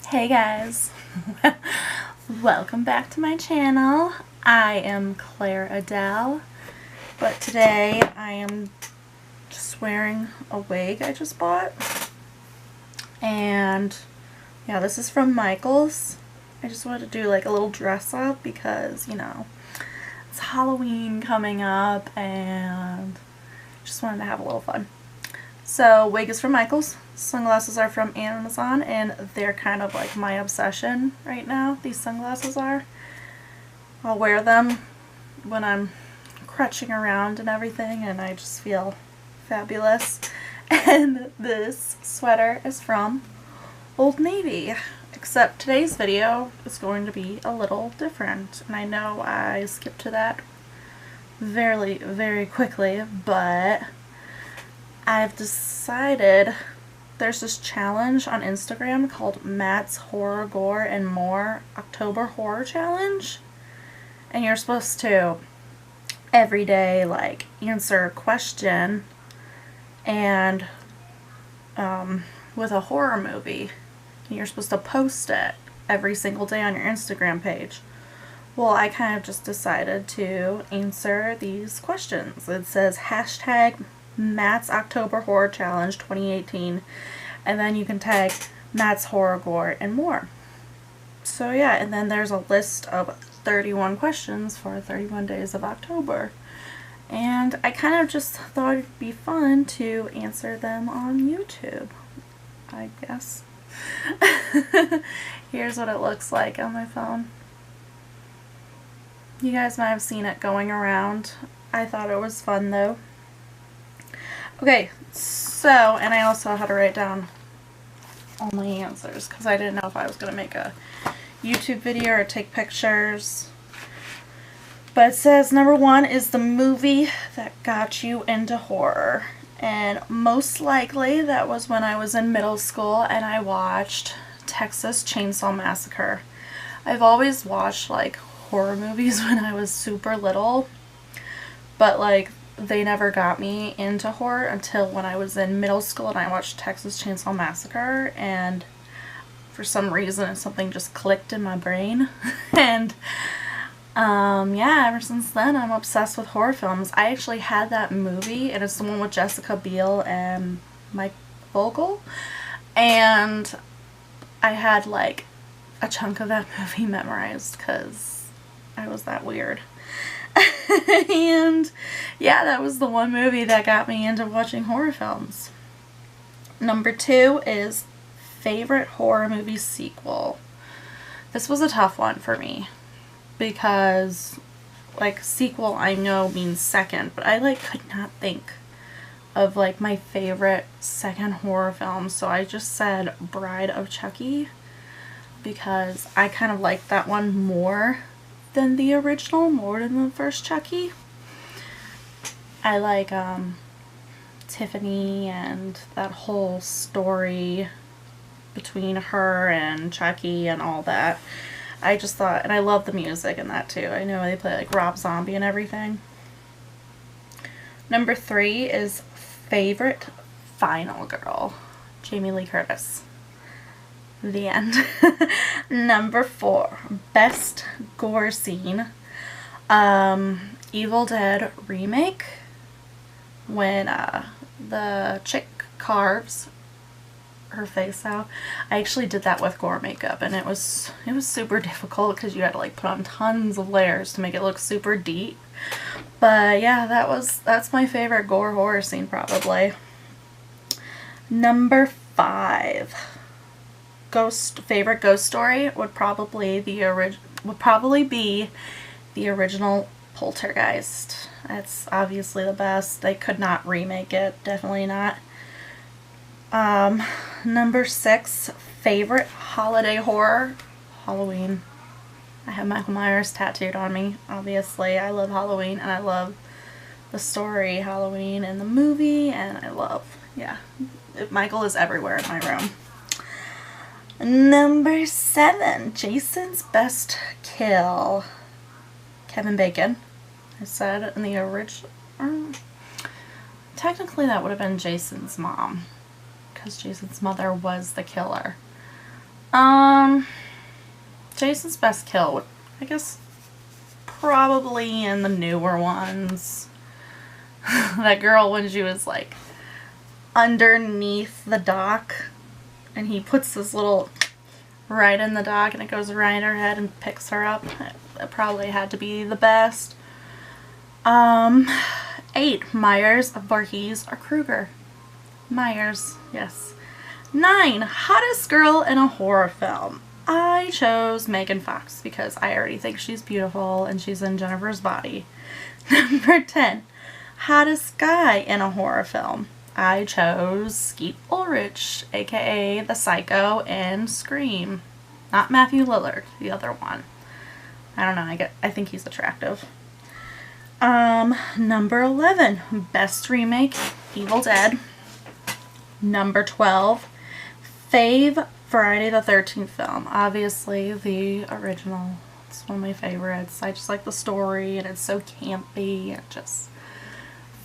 Hey guys, welcome back to my channel. I am Claire Adele, but today I am just wearing a wig I just bought. And yeah, this is from Michaels. I just wanted to do like a little dress up because, you know, it's Halloween coming up and just wanted to have a little fun. So, wig is from Michaels. Sunglasses are from Amazon, and they're kind of like my obsession right now. These sunglasses are. I'll wear them when I'm crutching around and everything, and I just feel fabulous. And this sweater is from Old Navy. Except today's video is going to be a little different. And I know I skipped to that very quickly, but I've decided there's this challenge on Instagram called Matt's Horror, Gore, and More October Horror Challenge. And you're supposed to every day like answer a question and with a horror movie. And you're supposed to post it every single day on your Instagram page. Well, I kind of just decided to answer these questions. It says hashtag Matt's October Horror Challenge 2018, and then you can tag Matt's Horror, Gore, and More. So yeah, and then there's a list of 31 questions for 31 days of October, and I kind of just thought it'd be fun to answer them on YouTube, I guess. Here's what it looks like on my phone. You guys might have seen it going around. I thought it was fun though. Okay, so, and I also had to write down all my answers because I didn't know if I was going to make a YouTube video or take pictures. But it says number 1 is the movie that got you into horror. And most likely that was when I was in middle school and I watched Texas Chainsaw Massacre. I've always watched like horror movies when I was super little, but like they never got me into horror until when I was in middle school and I watched Texas Chainsaw Massacre, and for some reason something just clicked in my brain. And yeah, ever since then I'm obsessed with horror films. I actually had that movie, and it's the one with Jessica Biel and Mike Vogel, and I had like a chunk of that movie memorized because I was that weird. And yeah, that was the one movie that got me into watching horror films. Number 2 is favorite horror movie sequel. This was a tough one for me because like sequel I know means second, but I like could not think of like my favorite second horror film, so I just said Bride of Chucky because I kind of liked that one more than the original, more than the first Chucky. I like Tiffany and that whole story between her and Chucky and all that. I just thought, and I love the music in that too. I know they play like Rob Zombie and everything. Number 3 is favorite final girl, Jamie Lee Curtis. The end. Number 4, best gore scene. Evil Dead remake, when the chick carves her face out. I actually did that with gore makeup, and it was super difficult because you had to like put on tons of layers to make it look super deep. But yeah, that's my favorite gore horror scene probably. Number 5. Favorite ghost story would probably be the original Poltergeist. That's obviously the best. They could not remake it, definitely not. Number 6, favorite holiday horror, Halloween. I have Michael Myers tattooed on me, obviously. I love Halloween, and I love the story Halloween and the movie, and I love, yeah, Michael is everywhere in my room. Number 7, Jason's best kill, Kevin Bacon. I said in the original, technically that would have been Jason's mom, because Jason's mother was the killer. Jason's best kill, I guess, probably in the newer ones. That girl when she was like underneath the dock and he puts this little right in the dock and it goes right in her head and picks her up. It probably had to be the best. 8. Myers, Vorhees, or Krueger. Myers, yes. 9. Hottest girl in a horror film. I chose Megan Fox because I already think she's beautiful and she's in Jennifer's Body. Number 10. Hottest guy in a horror film. I chose Skeet Ulrich, aka the Psycho in Scream. Not Matthew Lillard, the other one. I don't know, I think he's attractive. Number 11. Best remake, Evil Dead. Number 12. Fave Friday the 13th film. Obviously the original. It's one of my favorites. I just like the story and it's so campy and just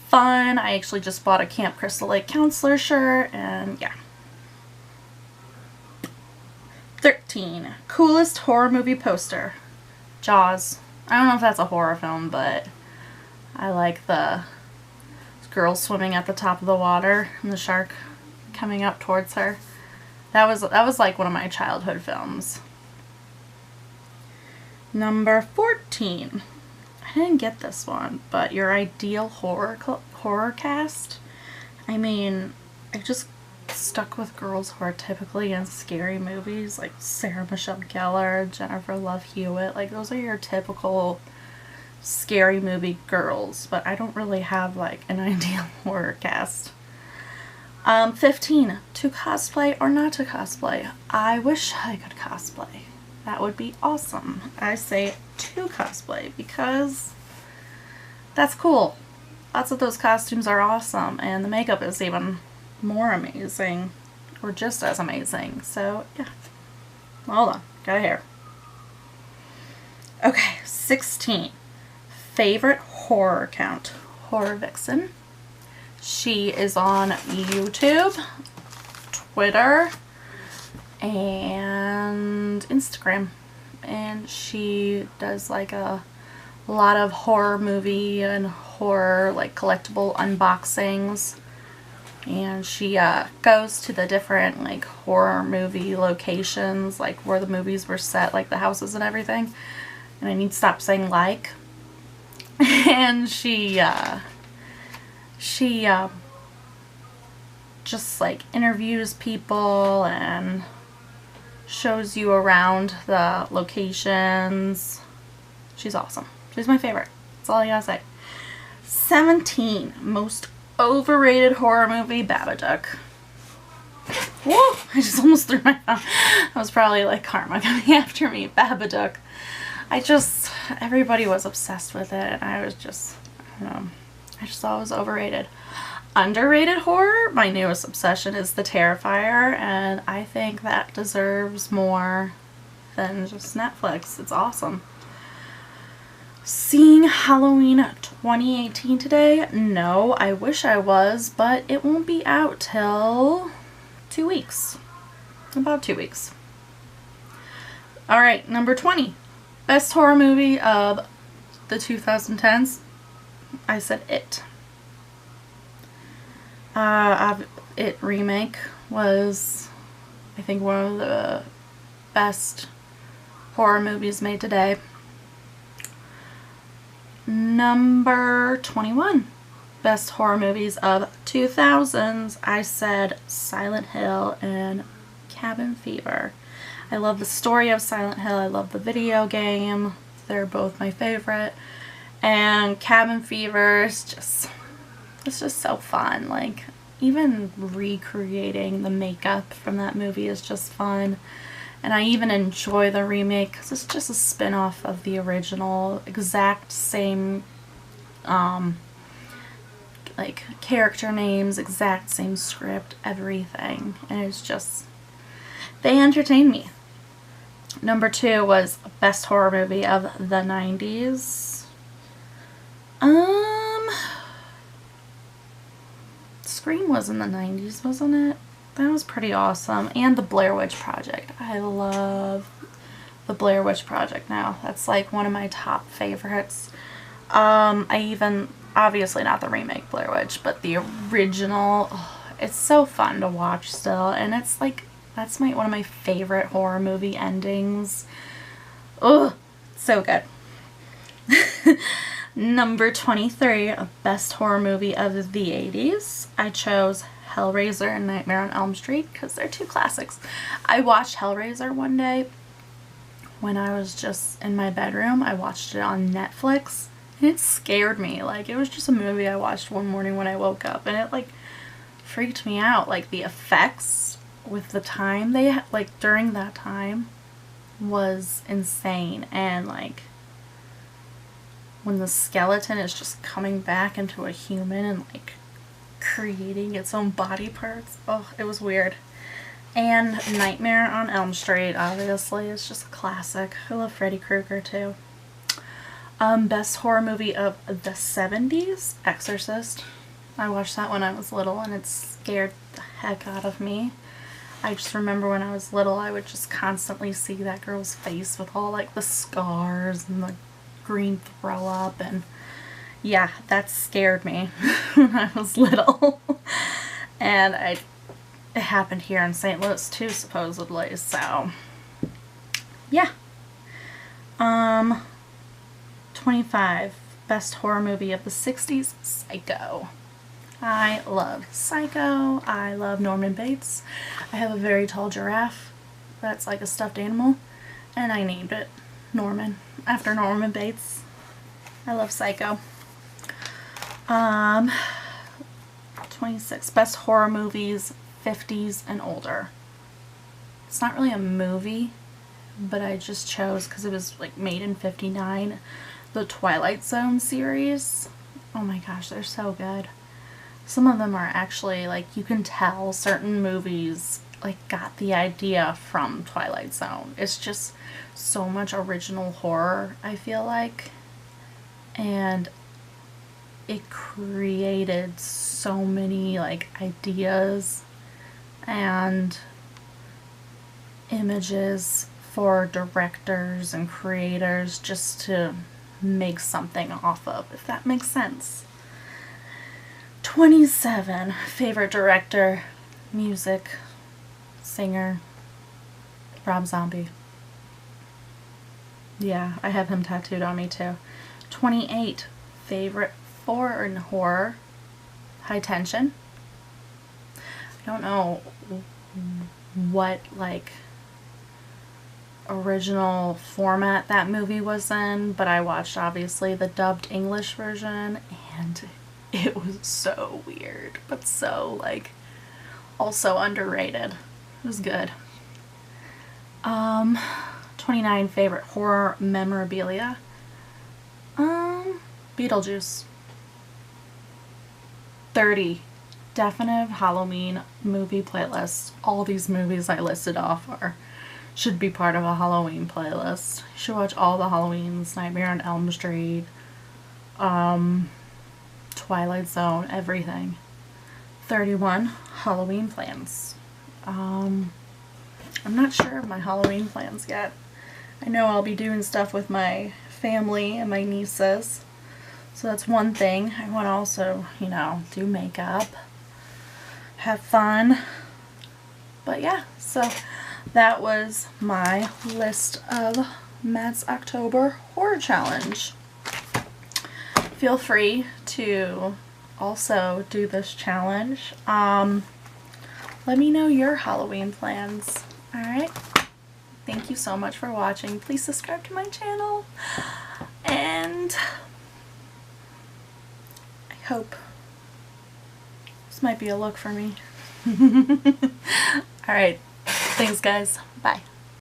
fun. I actually just bought a Camp Crystal Lake counselor shirt and yeah. 13. Coolest horror movie poster. Jaws. I don't know if that's a horror film, but I like the girl swimming at the top of the water and the shark coming up towards her. That was like one of my childhood films. Number 14. I didn't get this one, but your ideal horror cast. I mean, I just stuck with girls who are typically in scary movies, like Sarah Michelle Gellar, Jennifer Love Hewitt. Like those are your typical scary movie girls, but I don't really have like an ideal horror cast. 15. To cosplay or not to cosplay. I wish I could cosplay. That would be awesome. I say to cosplay because that's cool. Lots of those costumes are awesome and the makeup is even more amazing or just as amazing. So yeah. Hold on. Got a hair. Okay. 16. Favorite horror account. Horror Vixen. She is on YouTube, Twitter, and Instagram. And she does like a lot of horror movie and horror like collectible unboxings. And she goes to the different like horror movie locations, like where the movies were set, like the houses and everything. And I need to stop saying like. And she just like interviews people and shows you around the locations. She's awesome. She's my favorite. That's all I gotta say. 17. Most overrated horror movie, Babadook. Whoa! I just almost threw my phone. That was probably like karma coming after me. Babadook. Everybody was obsessed with it and I was just, I don't know. I just thought it was overrated. Underrated horror, my newest obsession is The Terrifier, and I think that deserves more than just Netflix. It's awesome. Seeing Halloween 2018 today? No, I wish I was, but it won't be out till 2 weeks. About 2 weeks. Alright, number 20. Best horror movie of the 2010s. I said It. It remake was, I think, one of the best horror movies made today. Number 21. Best horror movies of 2000s. I said Silent Hill and Cabin Fever. I love the story of Silent Hill. I love the video game. They're both my favorite. And Cabin Fever is just, it's just so fun. Like, even recreating the makeup from that movie is just fun. And I even enjoy the remake because it's just a spin-off of the original. Exact same, like, character names, exact same script, everything. And it's just, they entertain me. Number 2 was best horror movie of the 90s. Scream was in the 90s, wasn't it? That was pretty awesome. And the Blair Witch Project. I love the Blair Witch Project now. That's like one of my top favorites. Obviously not the remake Blair Witch, but the original. Oh, it's so fun to watch still. And it's like, that's one of my favorite horror movie endings. Oh, so good. Number 23, best horror movie of the 80s. I chose Hellraiser and Nightmare on Elm Street because they're two classics. I watched Hellraiser one day when I was just in my bedroom. I watched it on Netflix and it scared me. Like, it was just a movie I watched one morning when I woke up, and it like freaked me out. Like, the effects with the time they like during that time was insane. And like when the skeleton is just coming back into a human and like creating its own body parts, oh, it was weird. And Nightmare on Elm Street, obviously, is just a classic. I love Freddy Krueger too. Best horror movie of the 70s, Exorcist. I watched that when I was little and it scared the heck out of me. I just remember when I was little, I would just constantly see that girl's face with all like the scars and the green throw up, and yeah, that scared me when I was little. And it happened here in St. Louis too, supposedly, so yeah. 25, best horror movie of the 60s, Psycho. I love Psycho. I love Norman Bates. I have a very tall giraffe that's like a stuffed animal, and I named it Norman after Norman Bates. I love Psycho. 26, best horror movies 50s and older. It's not really a movie, but I just chose because it was like made in 59, the Twilight Zone series. Oh my gosh, they're so good. Some of them are actually like, you can tell certain movies like got the idea from Twilight Zone. It's just so much original horror, I feel like, and it created so many like ideas and images for directors and creators just to make something off of, if that makes sense. 27, favorite director, music, singer, Rob Zombie. Yeah, I have him tattooed on me too. 28, favorite foreign horror, High Tension. I don't know what like original format that movie was in, but I watched obviously the dubbed English version, and it was so weird, but so like also underrated. It was good. 29, favorite horror memorabilia. Beetlejuice. 30, definitive Halloween movie playlist. All these movies I listed off should be part of a Halloween playlist. You should watch all the Halloweens, Nightmare on Elm Street, Twilight Zone, everything. 31, Halloween plans. I'm not sure of my Halloween plans yet. I know I'll be doing stuff with my family and my nieces, so that's one thing. I want to also, you know, do makeup, have fun. But yeah, so that was my list of Matt's October Horror Challenge. Feel free to also do this challenge. Let me know your Halloween plans. Alright? Thank you so much for watching. Please subscribe to my channel. And I hope this might be a look for me. Alright. Thanks, guys. Bye.